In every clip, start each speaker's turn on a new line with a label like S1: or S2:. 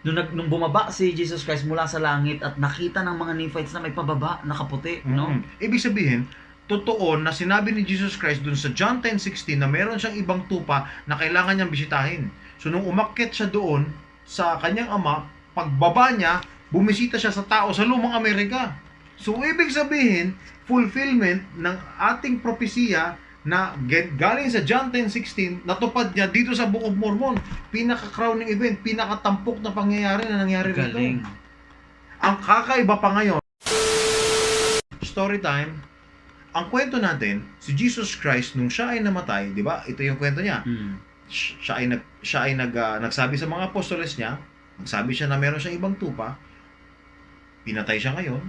S1: Nung bumaba si Jesus Christ mula sa langit at nakita ng mga Nephites na may pababa, nakaputi, no?
S2: Ibig sabihin, totoo na sinabi ni Jesus Christ dun sa John 10:16 na meron siyang ibang tupa na kailangan niyang bisitahin. So nung umakyat siya doon sa kanyang ama, pagbaba niya, bumisita siya sa tao sa lumang Amerika. So ibig sabihin, fulfillment ng ating propesiya na galing sa John 10:16, natupad niya dito sa Book of Mormon. Pinaka-crowning event, pinaka-tampok na pangyayari na nangyari
S1: Galing.
S2: dito. Ang kakaiba pa ngayon, story time, ang kwento natin, si Jesus Christ, nung siya ay namatay, di ba? Ito yung kwento niya. Siya ay nagsabi sa mga apostoles niya, nagsabi siya na meron siyang ibang tupa, pinatay siya ngayon.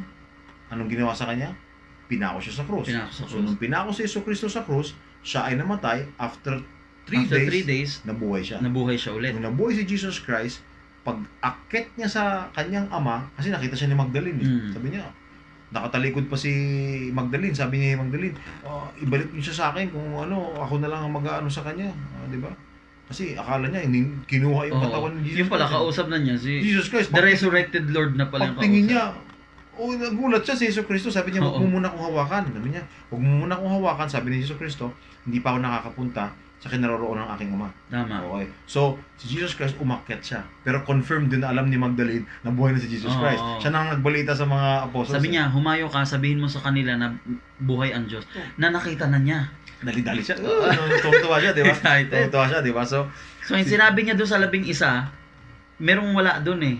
S2: Anong ginawa sa kanya? Pinako siya sa krus. So, nung pinako si Jesucristo sa krus, siya ay namatay. After 3 days, nabuhay siya.
S1: Nabuhay siya ulit.
S2: Nung nabuhay si Jesus Christ, pag akit niya sa kanyang ama, kasi nakita siya ni Magdalene. Sabi niya, nakatalikod pa si Magdalene. Sabi ni Magdalene, ibalik niyo siya sa akin kung ako na lang ang mag-aano sa kanya. Di ba? Kasi akala niya, kinuha yung katawan ni Jesus
S1: Yung pala,
S2: Christ.
S1: kausap na niya. Si
S2: Jesus Christ.
S1: the resurrected Lord na pala yung kausap.
S2: Pagtingin niya, nagulat siya si Jesucristo. Sabi niya, huwag mo muna akong hawakan. Sabi niya, huwag mo muna akong hawakan. Sabi ni Jesucristo, hindi pa ako nakakapunta sa kinaroroon ng aking ama.
S1: Tama.
S2: Okay. So, si Jesus Christ umakyat siya. Pero confirmed din na alam ni Magdalene na buhay na si Jesus Christ. Siya nang nagbalita sa mga apostles.
S1: Sabi niya, humayo ka, sabihin mo sa kanila na buhay ang Diyos. Na nakita na niya.
S2: Dali-dali siya. Tuwa siya, di ba?
S1: Excited.
S2: Tuwa siya, di ba? So
S1: yung sinabi niya doon sa 11, merong wala doon eh.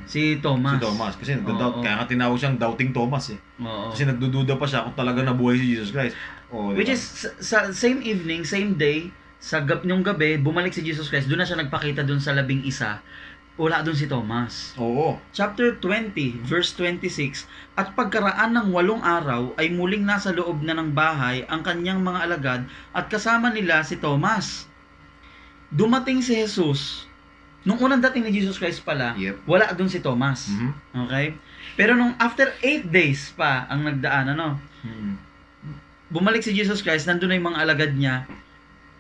S1: Si Thomas.
S2: Si Thomas. Kasi nagda-doubt. Kaya nga tinawag siyang doubting Thomas eh. Kasi nagdududa pa siya kung talaga nabuhay si Jesus Christ.
S1: Which is, sa same evening, same day, yung gabi, bumalik si Jesus Christ. Doon na siya nagpakita doon sa 11. Wala doon si Thomas.
S2: Oo.
S1: Chapter 20, verse 26, at pagkaraan ng 8 araw ay muling nasa loob na ng bahay ang kanyang mga alagad at kasama nila si Thomas. Dumating si Jesus. Nung unang dating ni Jesus Christ pala, wala doon si Thomas. Okay? Pero nung after 8 days pa ang nagdaan, bumalik si Jesus Christ, nandun na yung mga alagad niya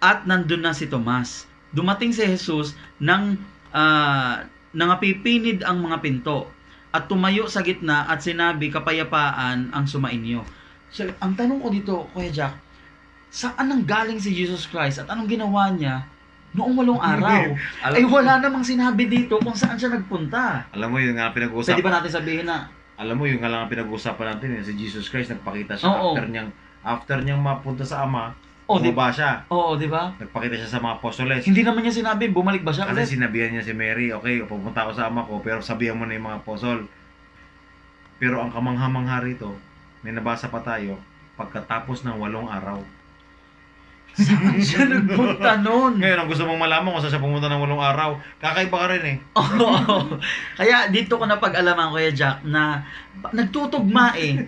S1: at nandun na si Thomas. Dumating si Jesus nang nangapipinid ang mga pinto at tumayo sa gitna at sinabi, kapayapaan ang sumainyo. So, ang tanong ko dito, Kuya Jack, saan nang galing si Jesus Christ at anong ginawa niya noong 8 araw? Ay wala namang sinabi dito kung saan siya nagpunta.
S2: Alam mo yun nga pinag-uusapan.
S1: Pwede ba natin sabihin na?
S2: Alam mo yun nga lang ang pinag-uusapan natin si Jesus Christ nagpakita siya after niyang mapunta sa ama. Bumaba siya.
S1: Oo, di ba?
S2: Nagpakita siya sa mga apostoles.
S1: Hindi naman niya sinabi, bumalik ba siya?
S2: Kasi sinabihan niya si Mary, okay, pupunta ako sa ama ko, pero sabihan mo na yung mga apostol. Pero ang kamangha-mangha rito, may nabasa pa tayo, pagkatapos ng 8 araw.
S1: Saan siya nagpunta nun?
S2: Ngayon, ang gusto mong malaman kung saan siya pumunta ng 8 araw, kakaiba ka rin eh.
S1: Oo. Kaya dito ko napag-alaman, Kuya Jack, na nagtutugma eh.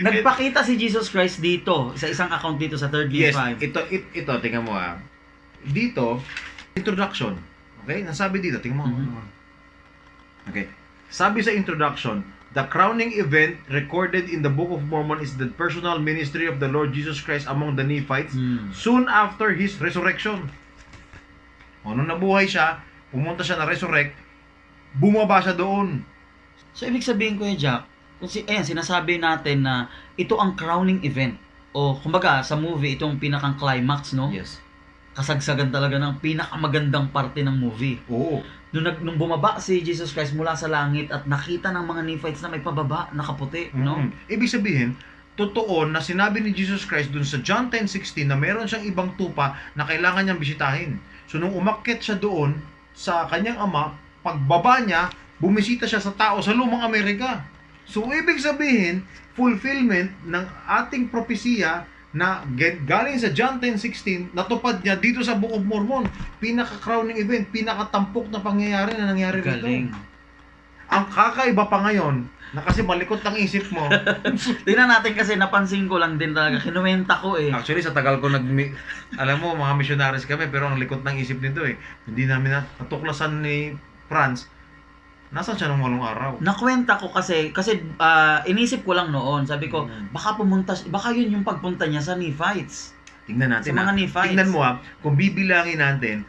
S1: Nagpakita si Jesus Christ dito, sa isang account dito sa 3
S2: Yes,
S1: 5.
S2: ito, tingnan mo Dito, introduction. Okay? Nasabi dito, tingnan mo. Okay. Sabi sa introduction, the crowning event recorded in the Book of Mormon is the personal ministry of the Lord Jesus Christ among the Nephites soon after His resurrection. Nung nabuhay siya, pumunta siya na resurrect, bumaba siya doon.
S1: So, ibig sabihin, Kuya Jack, sinasabi natin na ito ang crowning event. O, kumbaga, sa movie, itong pinakang climax, no?
S2: Yes.
S1: Kasagsagan talaga ng pinakamagandang parte ng movie.
S2: Oo.
S1: Nung bumaba si Jesus Christ mula sa langit at nakita ng mga Nephites na may pababa, nakaputi, no?
S2: Ibig sabihin, totoo na sinabi ni Jesus Christ dun sa John 10:16 na meron siyang ibang tupa na kailangan niyang bisitahin. So nung umakyat siya doon sa kanyang ama, pagbaba niya, bumisita siya sa tao sa lumang Amerika. So ibig sabihin, fulfillment ng ating propesiya na galing sa John 10:16, natupad niya dito sa Book of Mormon. Pinaka-crowning event, pinaka-tampok na pangyayari na nangyari dito. Ang kakaiba pa ngayon, na kasi malikot ang isip mo.
S1: Tingnan natin kasi napansin ko lang din talaga, kinuwenta ko eh.
S2: Actually, sa tagal ko alam mo, mga missionaries kami, pero ang likot ng isip nito eh. Hindi namin natuklasan ni Franz, nasaan siya nung 8 araw?
S1: Nakwenta ko kasi inisip ko lang noon, sabi ko, baka yun yung pagpunta niya sa Nephites.
S2: Tingnan natin.
S1: Sa mga Nephites.
S2: Tingnan mo kung bibilangin natin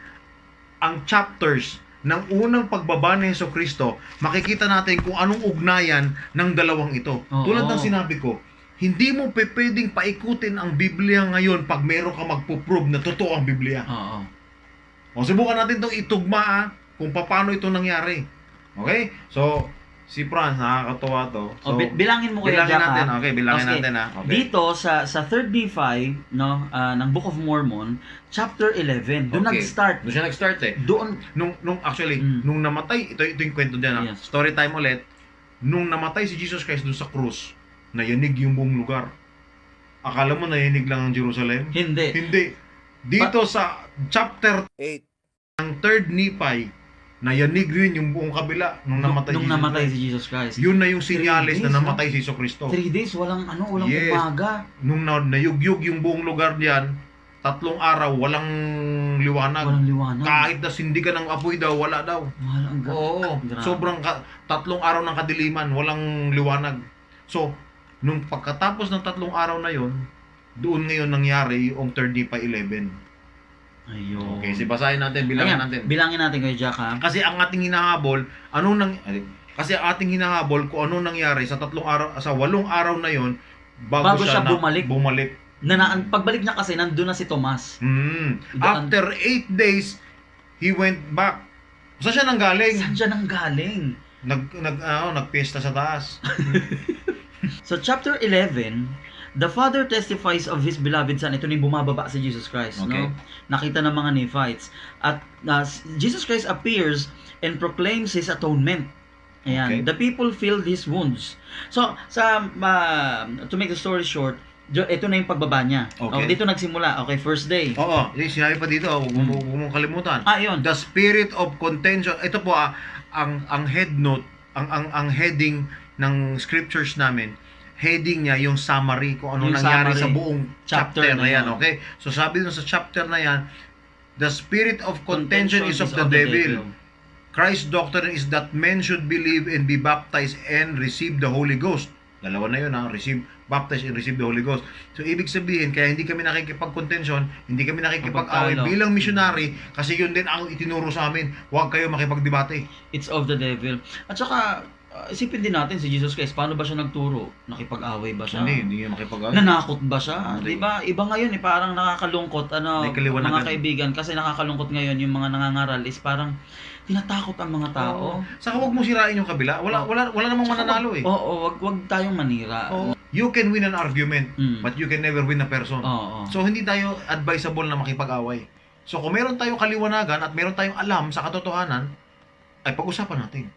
S2: ang chapters ng unang pagbaba ni Jesucristo, makikita natin kung anong ugnayan ng dalawang ito.
S1: Oo.
S2: Tulad ng sinabi ko, hindi mo pwedeng paikutin ang Biblia ngayon pag meron ka magpo-prove na totoo ang Biblia.
S1: Oo.
S2: O subukan natin itong itugma kung paano ito nangyari. Okay? So, si Franz, nakakatuwa to. So,
S1: Bilangin mo kaya,
S2: bilangin
S1: Jack,
S2: natin.
S1: ha?
S2: Okay, bilangin natin ha. Okay.
S1: Dito sa 3rd Nephi, no, ng Book of Mormon, chapter 11, doon
S2: Okay.
S1: nag-start.
S2: Doon siya nag-start eh.
S1: Doon
S2: Actually,
S1: Mm.
S2: nung namatay, ito yung kwento diyan.
S1: Yes.
S2: Story time ulit. Nung namatay si Jesus Christ doon sa krus, nayanig yung buong lugar. Akala mo nayanig lang ang Jerusalem?
S1: hindi.
S2: Hindi. Dito sa chapter 8 ng 3rd Nephi, nayanig rin yung buong kabila nung namatay
S1: nung
S2: Jesus
S1: namatay
S2: Christ.
S1: si Jesus Christ.
S2: Yun na yung sinyalis
S1: 3 days,
S2: na namatay si Jesucristo.
S1: 3 days walang
S2: Yes.
S1: umaga.
S2: Nung nayugyug yung buong lugar diyan, 3 araw walang liwanag.
S1: Walang liwanag.
S2: Kahit na sindigan ng apoy daw, wala daw.
S1: Mahal ang
S2: Oo,
S1: grabe.
S2: sobrang 3 araw ng kadiliman, walang liwanag. So, nung pagkatapos ng 3 araw na yon, doon ngayon nangyari yung 3rd Nephi 11.
S1: Ayun.
S2: Okay, basahin natin, bilangin
S1: Ayan,
S2: natin.
S1: Bilangin natin kayo, Jack, ha?
S2: Kasi ang ating hinahabol, kasi ang ating hinahabol kung ano nangyari sa 8 araw na yon bago siya bumalik.
S1: Pagbalik niya kasi nandun na si Tomas.
S2: After 8 days, he went back. Saan siya nanggaling?
S1: Saan siya nanggaling?
S2: Nagpiesta sa taas.
S1: So chapter 11, the Father testifies of His beloved Son. Ito na yung bumababa si Jesus Christ.
S2: Okay.
S1: No? Nakita ng mga Nephites. At Jesus Christ appears and proclaims His atonement. Ayan.
S2: Okay.
S1: The people filled His wounds. So, to make the story short, ito na yung pagbaba niya.
S2: Okay.
S1: Dito nagsimula. Okay, first day.
S2: Oo, sinabi pa dito, huwag mong kalimutan.
S1: Yun.
S2: The spirit of contention. Ito po ang head note, ang heading ng scriptures namin. Heading niya yung summary kung ano
S1: Yung
S2: nangyari
S1: summary.
S2: sa buong chapter na yan,
S1: yan.
S2: okay? So sabi dun sa chapter na yan, the spirit of contention is of the devil. Christ's doctrine is that men should believe and be baptized and receive the Holy Ghost. Dalawa na yun baptize and receive the Holy Ghost. So ibig sabihin, kaya hindi kami nakikipag-contention, hindi kami nakikipag-away
S1: Pagtalo.
S2: bilang missionary, kasi yun din ang itinuro sa amin. Huwag kayo makipagdebate.
S1: It's of the devil. At saka, isipin din natin si Jesus Christ, paano ba siya nagturo? Nakipag-away ba siya?
S2: Hindi niya makipag-away.
S1: Nanakot ba siya?
S2: Hindi.
S1: Di ba? Iba ngayon parang nakakalungkot
S2: May kaliwanagan.
S1: mga kaibigan kasi nakakalungkot ngayon yung mga nangangaral is parang tinatakot ang mga tao.
S2: Saka huwag mo sirain yung kabila. Wala namang mananalo eh.
S1: Wag tayong manira.
S2: You can win an argument,
S1: Mm.
S2: but you can never win a person.
S1: Oo.
S2: So hindi tayo advisable na makipag-away. So kung meron tayong kaliwanagan at meron tayong alam sa katotohanan, ay pag-usapan natin.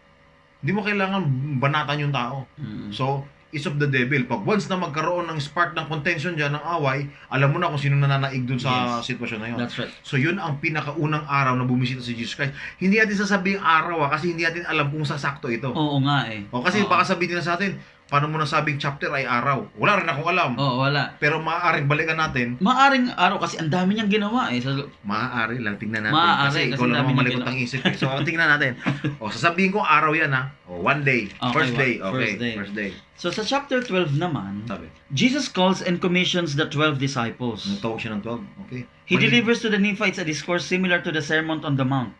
S2: Hindi mo kailangan banatan yung tao.
S1: Mm.
S2: So, is of the devil. Pag once na magkaroon ng spark ng contention dyan, ng away, alam mo na kung sino nananaig dun sa sitwasyon na yun.
S1: That's right.
S2: So, yun ang pinakaunang araw na bumisita si Jesus Christ. Hindi natin sasabing araw kasi hindi natin alam kung sasakto ito.
S1: Oo nga eh.
S2: O kasi
S1: Oo.
S2: baka sabihin na sa atin, paano mo nasabing chapter ay araw? Wala rin akong alam.
S1: Oo, wala.
S2: Pero maaaring balikan natin,
S1: Maaring araw kasi ang dami niyang ginawa eh.
S2: maaari lang, tingnan natin.
S1: Maaari,
S2: kasi
S1: kasi
S2: ikaw lang
S1: dami
S2: ang
S1: niya
S2: malikot ang isip. So, tingnan natin. O, sasabihin ko araw yan ha. O, 1 day.
S1: Okay,
S2: First day. Okay,
S1: first day.
S2: first day.
S1: So sa chapter 12 naman,
S2: Sabi.
S1: Jesus calls and commissions the 12 disciples.
S2: Nagtawag siya ng 12. Okay.
S1: He delivers to the Nephites a discourse similar to the Sermon on the Mount.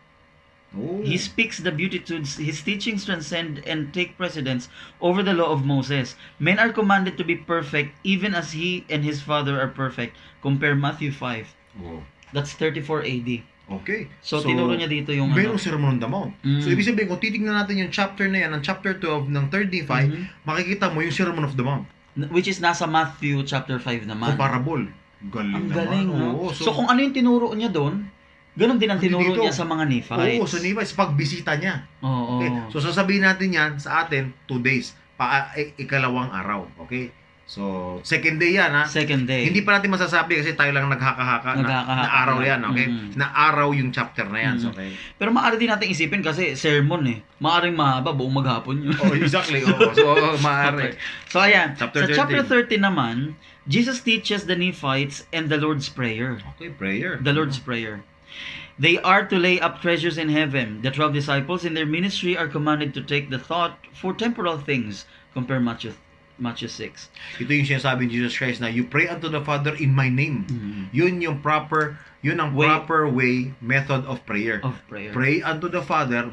S2: Oh.
S1: He speaks the beatitudes. His teachings transcend and take precedence over the law of Moses. Men are commanded to be perfect even as he and his Father are perfect. Compare Matthew 5.
S2: Oh.
S1: That's 34 AD.
S2: Okay.
S1: So tinuro niya dito yung
S2: merong Sermon on the Mount.
S1: Mm.
S2: So, ibig sabihin, kung titignan natin yung chapter na yan, ang chapter 12 ng 3rd Nephi, makikita mo yung Sermon of the Mount.
S1: which is nasa Matthew chapter 5 naman.
S2: Comparable. Galing
S1: Ang
S2: naman.
S1: galing, no?
S2: Oo,
S1: So kung ano yung tinuro niya doon, ganun din ang tinuro
S2: dito.
S1: niya sa mga Nephites.
S2: Oo, sa Nephites, pagbisita niya.
S1: Oo.
S2: Okay. So sasabihin natin yan sa atin 2 days, ikalawang araw, okay? So second day yan ha.
S1: Second day.
S2: Hindi pa natin masasabi kasi tayo lang naghaka-haka na araw yan, okay?
S1: Mhm.
S2: Na araw yung chapter na yan, so, okay?
S1: Pero maaari din natin isipin kasi sermon eh. Maaring mahaba, buong maghapon yun.
S2: Oh, exactly. Oo. So maaari.
S1: So ayan,
S2: Chapter
S1: sa chapter 13 naman, Jesus teaches the Nephites and the Lord's Prayer.
S2: Okay, prayer.
S1: The Lord's Prayer. They are to lay up treasures in heaven. The 12 disciples in their ministry are commanded to take the thought for temporal things. Compare Matthew Matthew 6.
S2: Ito yung sinasabi ni Jesus Christ na you pray unto the Father in my name. Yun ang proper way, method of prayer.
S1: Of prayer.
S2: Pray unto the Father,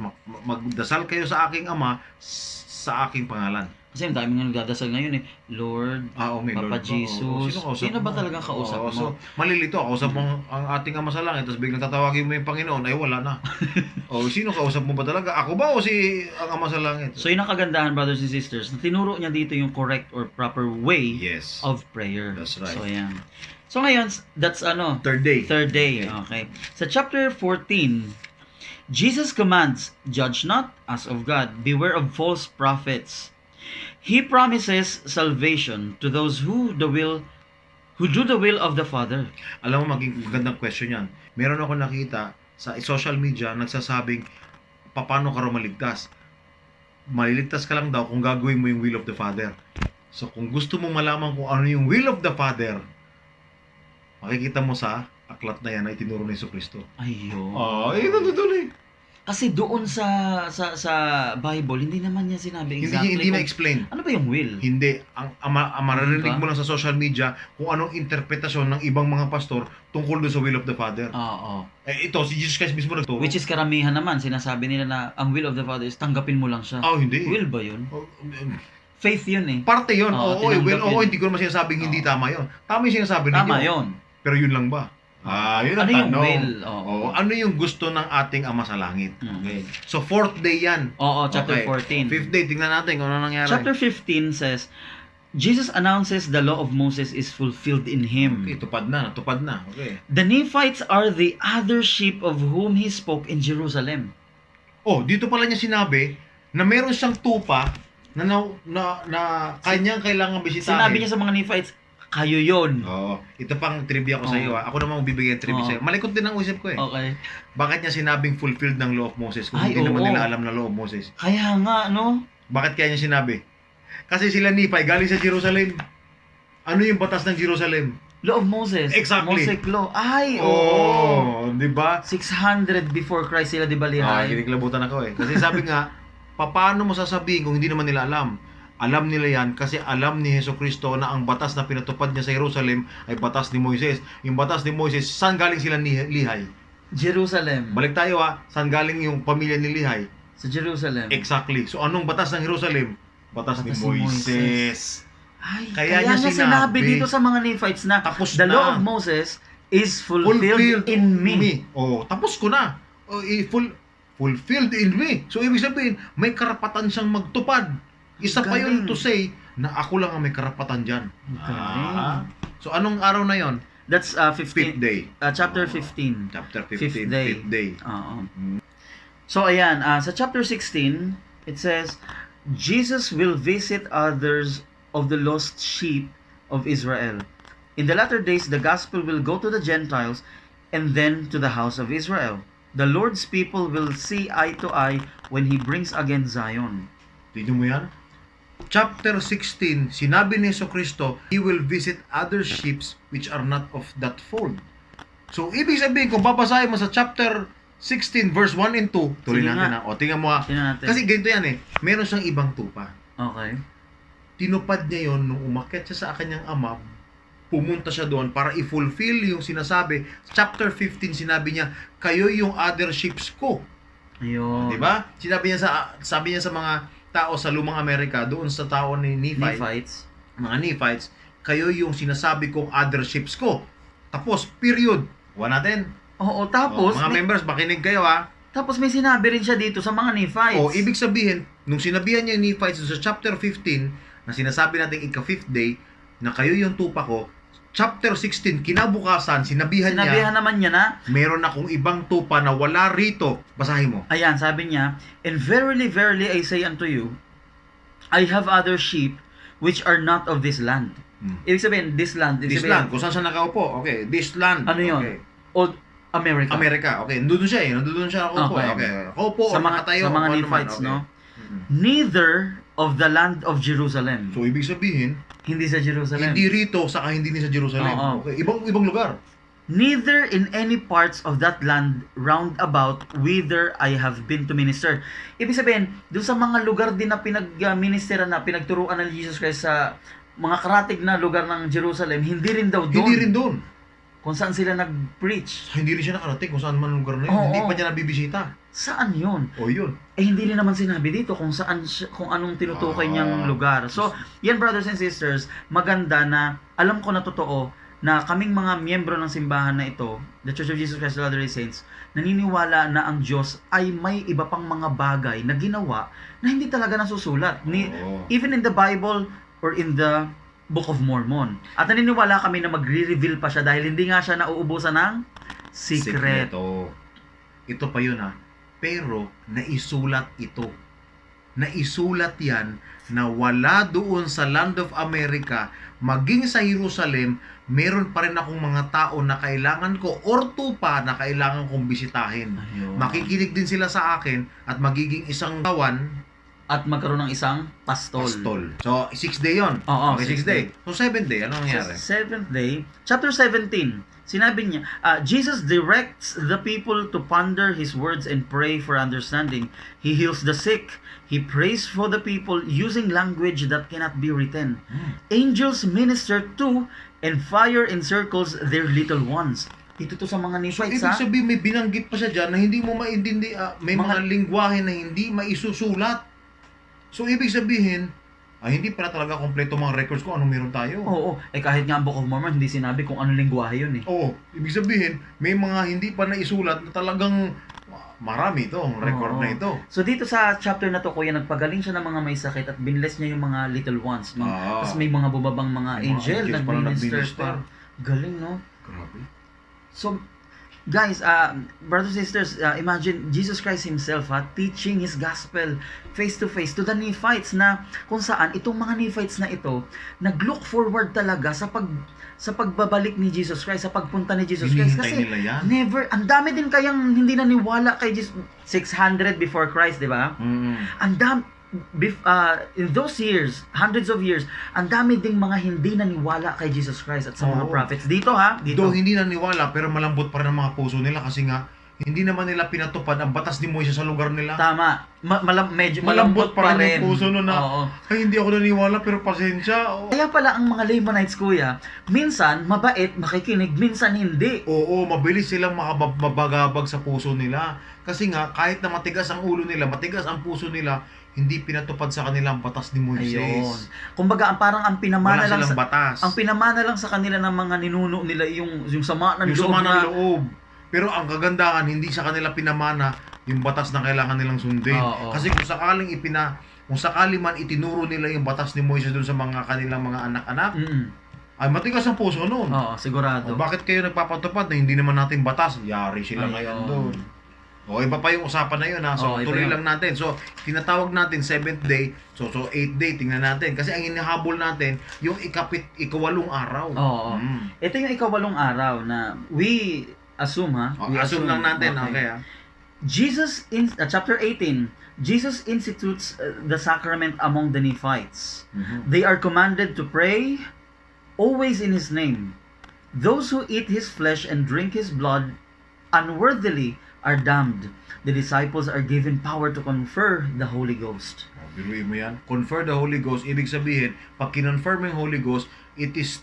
S2: magdasal kayo sa aking Ama sa aking pangalan.
S1: Kasi ang dami nga nagdadasal ngayon Lord,
S2: May
S1: Papa
S2: Lord ba?
S1: Jesus.
S2: Sino
S1: Sino ba
S2: mo?
S1: talaga kausap mo?
S2: So, malilito, kausap mo ang ating Ama sa langit, tapos biglang tatawagin mo yung Panginoon, ay wala na. Sino kausap mo ba talaga? Ako ba o si ang Ama sa langit?
S1: So yun ang kagandahan, brothers and sisters, na tinuro niya dito yung correct or proper way
S2: Yes.
S1: of prayer.
S2: That's right.
S1: So ayan. So ngayon, that's
S2: Third day.
S1: Third day. Okay. Sa chapter 14, Jesus commands, "Judge not as of God, beware of false prophets." He promises salvation to those who do the will of the Father.
S2: Alam mo, magandang question yan. Meron ako nakita sa social media nagsasabing, paano ka raw maligtas? Maliligtas ka lang daw kung gagawin mo yung will of the Father. So kung gusto mo malaman kung ano yung will of the Father, makikita mo sa aklat na yan na itinuro ni Jesucristo.
S1: Ayun.
S2: Ito doon eh.
S1: Kasi doon sa Bible, hindi naman niya sinabi exactly.
S2: Hindi na-explain.
S1: Ano ba yung will?
S2: Hindi. Ang maririnig mo lang sa social media kung anong interpretasyon ng ibang mga pastor tungkol doon sa will of the Father.
S1: Oo.
S2: Ito, si Jesus Christ mismo nagturo.
S1: Which is karamihan naman. Sinasabi nila na ang will of the Father is tanggapin mo lang siya.
S2: Hindi.
S1: Will ba yun? Faith yun eh.
S2: Parte yun.
S1: Tinanggap yun.
S2: Hindi ko naman sinasabing hindi tama yun. Tama yung sinasabi ninyo.
S1: Tama yun.
S2: Pero yun lang ba? Yun ang
S1: Ano yung
S2: tanong.
S1: will?
S2: Ano yung gusto ng ating Ama sa Langit? Okay. So, fourth day yan.
S1: Chapter 14.
S2: Fifth day, tingnan natin kung ano nangyari.
S1: Chapter 15 says, Jesus announces the law of Moses is fulfilled in him.
S2: Okay, tupad na. Okay.
S1: The Nephites are the other sheep of whom he spoke in Jerusalem.
S2: Dito pala niya sinabi na meron siyang tupa na kanyang kailangan bisitahin.
S1: Sinabi niya sa mga Nephites, kayo yun.
S2: Ito pang trivia ko sa iyo. Ako naman magbibigay ng trivia sa iyo. Malikot din ang isip ko eh.
S1: Okay.
S2: Bakit niya sinabing fulfilled ng law of Moses kung hindi naman nila alam na law of Moses?
S1: Kaya nga, no?
S2: Bakit kaya niya sinabi? Kasi sila Nephi galing sa Jerusalem. Ano yung batas ng Jerusalem?
S1: Law of Moses.
S2: Exactly.
S1: Mosaic law. Ay, oo.
S2: Di ba?
S1: 600 before Christ sila di balihay.
S2: Kiniklabutan ako eh. Kasi sabi nga, paano mo sasabihin kung hindi naman nila alam? Alam nila yan kasi alam ni Jesucristo na ang batas na pinatupad niya sa Jerusalem ay batas ni Moises. Yung batas ni Moises, saan galing sila ni Lihay?
S1: Jerusalem.
S2: Balik tayo saan galing yung pamilya ni Lihay?
S1: Sa Jerusalem.
S2: Exactly. So anong batas ng Jerusalem? Batas ni Moises.
S1: Ay,
S2: Kaya
S1: niya
S2: niya
S1: sinabi dito sa mga Nephites na
S2: tapos
S1: the
S2: na.
S1: law of Moses is fulfilled in me.
S2: Tapos ko na. Fulfilled in me. So ibig sabihin, may karapatan siyang magtupad. Isa pa yun to say na ako lang ang may karapatan dyan. So anong araw na yon?
S1: That's 15th
S2: Fifth day.
S1: Chapter 15.
S2: Chapter 15.
S1: Fifth day.
S2: Fifth day.
S1: So ayan, sa chapter 16, it says, Jesus will visit others of the lost sheep of Israel. In the latter days, the gospel will go to the Gentiles and then to the house of Israel. The Lord's people will see eye to eye when He brings again Zion.
S2: Tignan mo yan? Chapter 16, sinabi ni Jesucristo, He will visit other sheep which are not of that fold. So, ibig sabihin, kung babasahin mo sa chapter 16, verse 1 and 2, tuloy
S1: Sige
S2: natin
S1: nga.
S2: tingnan mo Kasi ganito yan meron siyang ibang tupa.
S1: Okay.
S2: Tinupad niya yon nung umakyat siya sa kanyang ama, pumunta siya doon para i-fulfill yung sinasabi. Chapter 15, sinabi niya, kayo yung other sheep ko.
S1: Ayun.
S2: Di ba? Sabi niya sa mga tao sa lumang Amerika, doon sa tao ni
S1: Nephites.
S2: Mga Nephites, kayo yung sinasabi kong other sheep ko. Tapos, period. Huwag natin.
S1: Oo, tapos
S2: Mga members, makinig kayo
S1: Tapos may sinabi rin siya dito sa mga Nephites.
S2: Ibig sabihin, nung sinabihan niya yung Nephites sa chapter 15, na sinasabi natin ika-5th day, na kayo yung tupa ko, chapter 16, kinabukasan, sinabihan
S1: naman niya na,
S2: meron akong ibang tupa na wala rito. Basahin mo.
S1: ayan, sabi niya, and verily, verily, I say unto you, I have other sheep which are not of this land. Ibig sabihin, this land.
S2: This land, kung saan siya nakaupo. Okay, this land.
S1: Ano yun?
S2: Okay.
S1: Old America.
S2: Okay. Nandun siya Nandun siya nakaupo. Okay. Kaupo
S1: sa
S2: o
S1: mga,
S2: nakatayo.
S1: sa mga
S2: o
S1: Nephites,
S2: okay.
S1: no? Neither of the land of Jerusalem.
S2: So, ibig sabihin,
S1: Hindi sa Jerusalem.
S2: hindi rito, saka hindi din sa Jerusalem.
S1: Oo.
S2: Okay. Ibang lugar.
S1: neither in any parts of that land round about whither I have been to minister. Ibig sabihin, doon sa mga lugar din na pinag-ministeran na pinagturuan ng Jesus Christ sa mga karatig na lugar ng Jerusalem, hindi rin daw doon.
S2: Hindi rin doon.
S1: Kung saan sila nag-preach.
S2: Hindi rin siya nakarating kung saan man ang lugar na yun.
S1: Oo.
S2: Hindi pa niya nabibisita.
S1: Saan yun?
S2: O yun.
S1: Hindi rin naman sinabi dito kung saan kung anong tinutukoy niyang lugar. So, yan brothers and sisters, maganda na alam ko na totoo na kaming mga miyembro ng simbahan na ito, The Church of Jesus Christ of Latter-day Saints, naniniwala na ang Diyos ay may iba pang mga bagay na ginawa na hindi talaga nasusulat.
S2: Oo.
S1: Even in the Bible or in the Book of Mormon. At naniniwala kami na magre-reveal pa siya dahil hindi nga siya nauubusan ng secret.
S2: Sikreto. Ito pa yun ha. Pero naisulat ito. Naisulat yan na wala doon sa Land of America, maging sa Jerusalem, meron pa rin akong mga tao na kailangan ko or tupa na kailangan kong bisitahin.
S1: Ayun.
S2: Makikinig din sila sa akin at magiging isang kawan
S1: At magkaroon ng isang pastol.
S2: So, 6 day yun.
S1: Oo,
S2: Okay, 6
S1: 6
S2: day. So, 7 day. Ano nangyari?
S1: Sa seventh day, chapter 17, sinabi niya, Jesus directs the people to ponder His words and pray for understanding. He heals the sick. He prays for the people using language that cannot be written. Angels minister to and fire encircles their little ones. Dito to sa mga
S2: So,
S1: Nephites,
S2: ibig sabihin, may binanggit pa siya dyan na hindi mo maintindi, may mga lingwahe na hindi maisusulat. So, ibig sabihin, hindi pala talaga kompleto mga records ko anong meron tayo.
S1: Oo, kahit nga ang Book of Mormon, hindi sinabi kung anong lingwahe yun eh.
S2: Oo, ibig sabihin, may mga hindi pa naisulat na talagang marami ito, ang record
S1: Oo.
S2: na ito.
S1: So dito sa chapter na to, kuya, nagpagaling siya ng mga may sakit at binless niya yung mga little ones. Tapos may mga bumabang mga
S2: May mga
S1: angel
S2: angels pala
S1: nag-minister
S2: nag-minister.
S1: pa. Galing, no?
S2: Grabe.
S1: So, guys, brothers and sisters, imagine Jesus Christ Himself teaching His gospel face to face to the Nephites na kung saan itong mga Nephites na ito nag-look forward talaga sa pagbabalik ni Jesus Christ, sa pagpunta ni Jesus Christ.
S2: Hinihintay
S1: Kasi
S2: nila yan.
S1: never, ang dami din kayang hindi naniwala kay Jesus. 600 before Christ, di ba? Ang dami, in those years, hundreds of years, ang dami ding mga hindi naniwala kay Jesus Christ at sa mga
S2: Oo.
S1: prophets. Dito dito.
S2: Though hindi naniwala, pero malambot pa rin ang mga puso nila kasi nga, hindi naman nila pinatupad ang batas ni Moises sa lugar nila.
S1: Tama. Medyo malambot pa rin.
S2: yung puso nun na,
S1: Oo.
S2: ay hindi ako naniwala pero pasensya.
S1: Kaya pala ang mga Lamanites, kuya, minsan mabait, makikinig, minsan hindi.
S2: Oo, mabilis silang mabagabag sa puso nila. Kasi nga, kahit na matigas ang ulo nila, matigas ang puso nila, hindi pinatupad sa kanila ang batas ni Moises.
S1: Ayun. Kumbaga, parang ang pinamana
S2: Wala
S1: lang
S2: silang batas.
S1: ang pinamana lang sa kanila ng mga ninuno nila yung sama ng
S2: yung
S1: loob
S2: sama
S1: na
S2: ng loob. Pero ang kagandahan, hindi sa kanila pinamana yung batas na kailangan nilang sundin.
S1: Oo.
S2: Kasi kung sakali man itinuro nila yung batas ni Moises doon sa mga kanilang mga anak-anak, ay matigas ang puso noon.
S1: Oo, sigurado.
S2: O, bakit kayo nagpapatupad na hindi naman natin batas? Yari sila ngayon doon. O, iba pa yung usapan na yun ha. So,
S1: Oo, iba
S2: tuloy
S1: yun.
S2: lang natin. So, tinatawag natin 7th day. So 8th day, tingnan natin. Kasi ang inihabol natin, yung ikawalong araw.
S1: Oo. Ito yung ikawalong araw na we assume we
S2: assume lang natin. Okay ha.
S1: Jesus in chapter 18, Jesus institutes the sacrament among the Nephites. They are commanded to pray always in His name. Those who eat His flesh and drink His blood unworthily are damned. The disciples are given power to confer the Holy Ghost.
S2: Biruin mo yan. Confer the Holy Ghost. Ibig sabihin, pag kinonfirm mo yung Holy Ghost, it is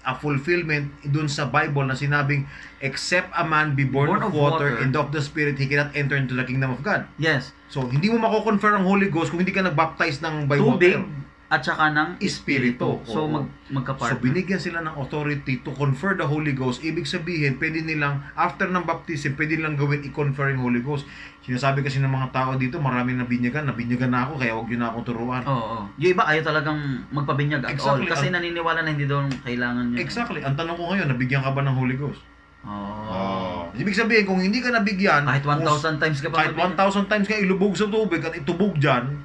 S2: a fulfillment dun sa Bible na sinabing, except a man be born of water and of the Spirit, he cannot enter into the kingdom of God.
S1: Yes.
S2: So, hindi mo mako-confer ang Holy Ghost kung hindi ka nag-baptize ng by
S1: Tubig
S2: water.
S1: at saka ng
S2: Espiritu.
S1: So
S2: Oo.
S1: magka-partner.
S2: So, binigyan sila ng authority to confer the Holy Ghost. Ibig sabihin, pwede nilang, after ng baptism, pwede nilang gawin i-confer yung Holy Ghost. Sinasabi kasi ng mga tao dito, maraming nabinyagan na ako, kaya huwag nyo na akong turuan.
S1: Oo. Yung iba ayaw talagang magpabinyag at
S2: Exactly.
S1: all kasi naniniwala na hindi doon kailangan yun.
S2: Exactly. Ang tanong ko ngayon, nabigyan ka ba ng Holy Ghost?
S1: Oo.
S2: Ibig sabihin, kung hindi ka nabigyan,
S1: Kahit 1,000 times ka pa
S2: kahit 1,000 times ka ilubog sa tubig at itubog dyan,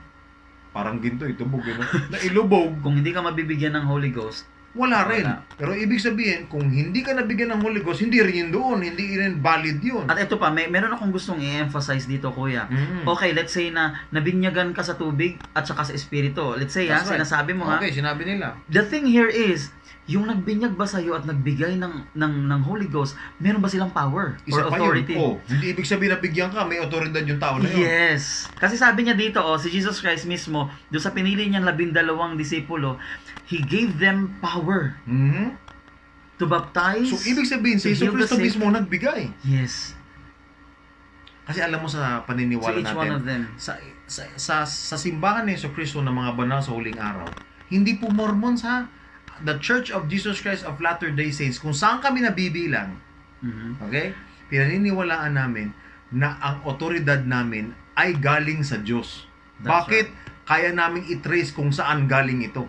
S2: parang ginto, itubog, na ilubog,
S1: Kung hindi ka mabibigyan ng Holy Ghost,
S2: Wala rin.
S1: Wala.
S2: Pero ibig sabihin, kung hindi ka nabigyan ng Holy Ghost, hindi rin yun doon. Hindi rin valid yun.
S1: At ito pa, meron akong gustong i-emphasize dito, kuya.
S2: Mm.
S1: Okay, let's say na nabinyagan ka sa tubig at saka sa espiritu. Let's say,
S2: That's right.
S1: sinasabi mo
S2: Okay, sinabi nila.
S1: The thing here is, yung nagbinyag ba sa'yo at nagbigay ng Holy Ghost, meron ba silang power
S2: Isa
S1: or
S2: pa
S1: authority?
S2: yun. Hindi ibig sabihin na bigyan ka, may otoridad yung tao na yun.
S1: Yes. Kasi sabi niya dito, si Jesus Christ mismo, doon sa pinili niyang 12 disipulo, He gave them power
S2: Mhm.
S1: to baptize.
S2: So, ibig sabihin, si
S1: to heal the
S2: Jesucristo
S1: sick.
S2: mismo nagbigay.
S1: Yes.
S2: Kasi alam mo sa
S1: To
S2: paniniwala
S1: each one
S2: natin,
S1: of them.
S2: sa simbahan ni Jesucristo ng mga banal sa huling araw, hindi po Mormons ha. The Church of Jesus Christ of Latter-day Saints, kung saan kami nabibilang,
S1: Mhm.
S2: okay? Pinaniniwalaan namin na ang otoridad namin ay galing sa Diyos.
S1: That's
S2: Bakit? Kaya naming i-trace kung saan galing ito.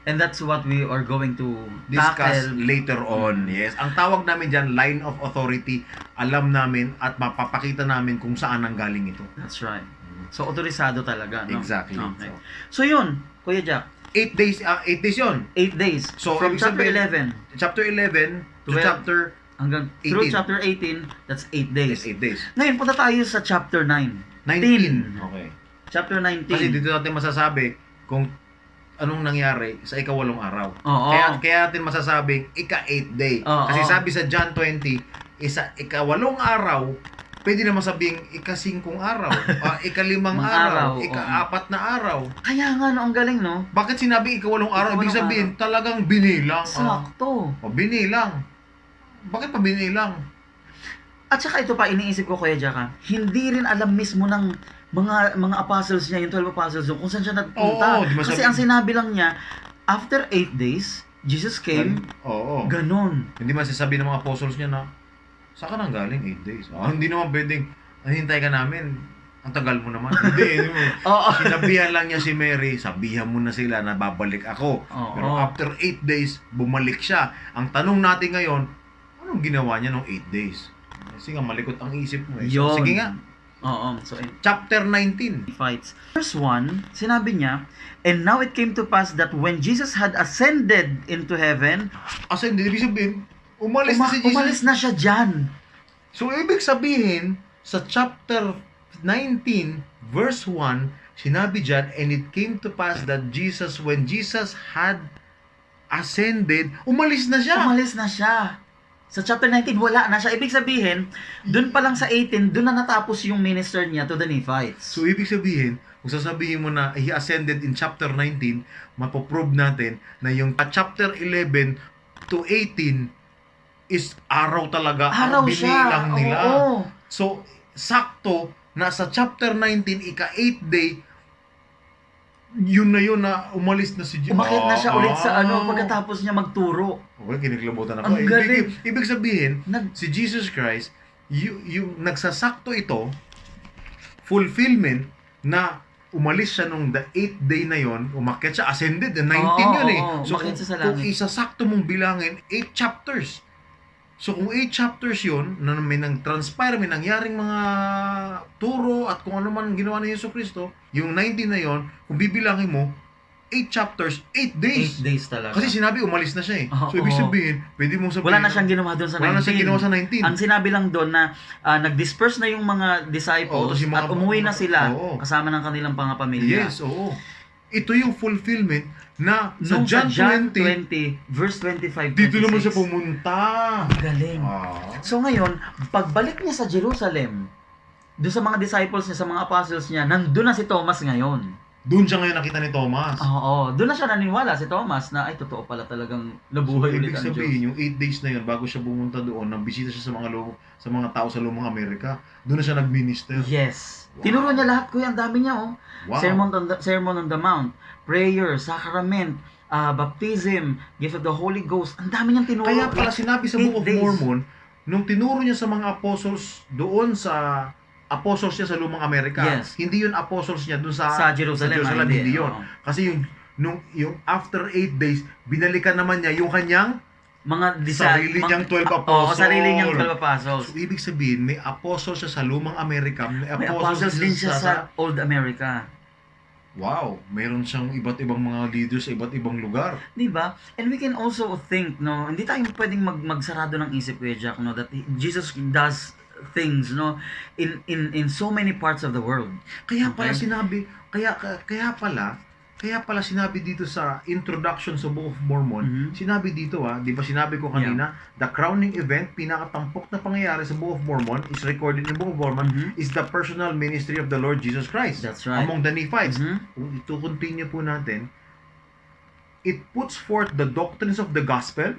S1: And that's what we are going to
S2: Discuss
S1: tackle.
S2: later on. Yes. Ang tawag namin dyan, line of authority. Alam namin at mapapakita namin kung saan ang galing ito.
S1: That's right. So, otorisado talaga, no?
S2: Exactly.
S1: Okay. So, yun, Kuya Jack,
S2: 8 days, 8 days yun.
S1: 8 days.
S2: So,
S1: from
S2: ibig
S1: chapter
S2: sabihin,
S1: 11
S2: Chapter 11 to
S1: 12.
S2: chapter
S1: hanggang through
S2: 18.
S1: chapter 18, that's 8 days.
S2: 8 days.
S1: Ngayon, punta tayo sa chapter 9.
S2: 19. Okay.
S1: Chapter 19.
S2: Kasi dito natin masasabi kung anong nangyari sa ika-8 araw.
S1: Oo.
S2: Kaya natin masasabing ika-8 day.
S1: Oo.
S2: Kasi sabi sa John 20, ika-8 araw, pwede naman sabing ika-5 araw, ika-5
S1: Mga
S2: araw,
S1: araw,
S2: ika-4 na araw.
S1: Kaya nga, no, ang galing, no?
S2: Bakit sinabi ika-8 araw? Ibig
S1: Ika-8
S2: sabihin, talagang binilang.
S1: Sakto.
S2: Binilang. Bakit pa binilang?
S1: At saka ito pa, iniisip ko, Kuya Jack, hindi rin alam mismo ng mga apostles niya, yung 12 apostles kung saan siya nagpunta.
S2: Oo, di ba
S1: Kasi
S2: sabi-
S1: ang sinabi lang niya, after 8 days, Jesus came,
S2: Oo.
S1: ganon.
S2: Hindi man sasabi ng mga apostles niya na, saan ka nang galing 8 days? Hindi naman pwedeng, hintay ka namin, ang tagal mo naman. Hindi.
S1: Oo.
S2: Sinabihan lang niya si Mary, sabihan mo na sila na babalik ako.
S1: Oo.
S2: Pero after 8 days, bumalik siya. Ang tanong natin ngayon, anong ginawa niya nung 8 days? Kasi nga malikot ang isip mo eh. So,
S1: Yun.
S2: sige nga,
S1: Oo. So,
S2: chapter 19.
S1: fights. Verse 1, sinabi niya, and now it came to pass that when Jesus had ascended into heaven,
S2: Asa hindi ibig sabihin, umalis na si Jesus.
S1: umalis na siya dyan.
S2: So, ibig sabihin, sa chapter 19, verse 1, sinabi dyan, and it came to pass that Jesus, when Jesus had ascended, umalis na siya.
S1: Umalis na siya. Sa chapter 19, wala na siya. Ibig sabihin, dun pa lang sa 18, dun na natapos yung minister niya to the Nephites.
S2: So, ibig sabihin, kung sasabihin mo na he ascended in chapter 19, mapoprove natin na yung chapter 11 to 18 is araw talaga
S1: Araw
S2: ang binilang
S1: siya.
S2: nila.
S1: Oo.
S2: So, sakto na sa chapter 19, ika-8 day, yun na umalis na si Jesus.
S1: Umakit na siya ulit sa pagkatapos niya magturo.
S2: Okay, kiniklabutan ako.
S1: Ang galing.
S2: Ibig sabihin,
S1: Nag,
S2: si Jesus Christ, yung nagsasakto ito, fulfillment na umalis siya nung the 8th day na yon, umakyat siya, ascended, the 19 yun eh.
S1: oo,
S2: So
S1: umakyat
S2: kung,
S1: siya sa
S2: kung
S1: langit.
S2: isasakto mong bilangin, 8 chapters. So kung 8 chapters yun, na may nang transpire, may nangyaring mga turo at kung ano man ginawa ni Yesu Cristo, yung 19 na yon, kung bibilangin mo, 8 chapters, 8 days.
S1: 8 days talaga.
S2: Kasi sinabi, umalis na siya eh.
S1: Oo,
S2: So ibig
S1: oo.
S2: sabihin, pwede mong sabihin,
S1: Wala na siyang ginawa doon sa 19.
S2: wala na siyang ginawa sa 19.
S1: Ang sinabi lang doon na nag-disperse na yung mga
S2: Oo,
S1: disciples
S2: tapos yung mga-
S1: at umuwi na sila
S2: Oo.
S1: kasama ng kanilang mga pamilya.
S2: Yes, oo. Ito yung fulfillment na sa
S1: Nung
S2: John,
S1: sa John
S2: 20,
S1: 20, verse 25,
S2: dito
S1: 26.
S2: naman siya pumunta.
S1: Ang galing. So ngayon, pagbalik niya sa Jerusalem, doon sa mga disciples niya, sa mga apostles niya, nandun na si Thomas ngayon.
S2: Doon siya ngayon nakita ni Thomas.
S1: Oo, doon na siya naniniwala si Thomas na ay totoo pala talagang nabuhay ulit
S2: Ibig
S1: ang Diyos.
S2: sabihin, yung 8 days na yun, bago siya pumunta doon, nang bisita siya sa mga tao sa lumang Amerika, doon na siya nag-minister.
S1: Yes.
S2: Wow.
S1: Tinuro niya lahat, kuya, ang dami niya, oh.
S2: Wow.
S1: Sermon on the Mount, prayer, sacrament, baptism, gift of the Holy Ghost. Ang dami niyang tinuro.
S2: Kaya pala sinabi sa
S1: 8
S2: Book of
S1: days.
S2: Mormon, nung tinuro niya sa mga apostles doon sa apostles niya sa lumang Amerika,
S1: Yes.
S2: hindi yun apostles niya doon
S1: Sa Jerusalem,
S2: hindi yun.
S1: oo.
S2: Kasi yung after 8 days, binalikan naman niya yung kanyang
S1: Mga
S2: sarili niyang 12
S1: Oo,
S2: apostles.
S1: sarili niyang 12 apostles.
S2: So, ibig sabihin, may apostles siya sa lumang Amerika, may
S1: May apostles din siya sa Old America.
S2: Wow, meron siyang iba't ibang mga leaders sa iba't ibang lugar.
S1: Di ba? And we can also think, no, hindi tayo pwedeng magsarado ng isip, Kuya Jack, no, that Jesus does things, no, in so many parts of the world.
S2: Kaya pala
S1: Okay.
S2: sinabi, kaya pala sinabi dito sa introduction sa Book of Mormon,
S1: Mhm.
S2: sinabi dito di ba sinabi ko kanina, the crowning event, pinakatampok na pangyayari sa Book of Mormon is recorded in the Book of Mormon
S1: Mhm.
S2: is the personal ministry of the Lord Jesus Christ
S1: That's right.
S2: among the Nephites.
S1: Mhm.
S2: Kung ito continue po natin, it puts forth the doctrines of the gospel,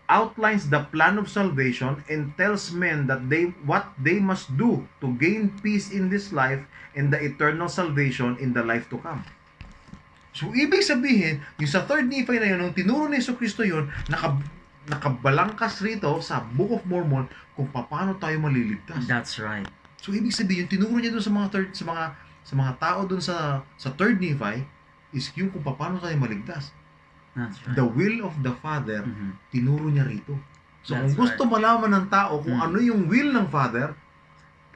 S2: outlines the plan of salvation, and tells men that what they must do to gain peace in this life and the eternal salvation in the life to come. So, ibig sabihin, yung sa 3rd Nephi na yun, nung tinuro ni Jesucristo yun, nakabalangkas rito sa Book of Mormon kung paano tayo maliligtas.
S1: That's right.
S2: So, ibig sabihin, yung tinuro niya doon sa mga tao doon sa 3rd Nephi is yung kung paano tayo maligtas.
S1: That's right.
S2: The will of the Father,
S1: Mhm.
S2: tinuro niya rito. So,
S1: That's
S2: kung gusto malaman ng tao kung ano yung will ng Father,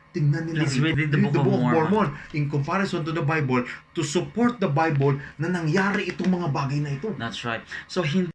S2: tingnan nila
S1: Please
S2: rito.
S1: read the Book of Mormon.
S2: In comparison to the Bible, to support the Bible na nangyari itong mga bagay na ito.
S1: That's right. So, hindi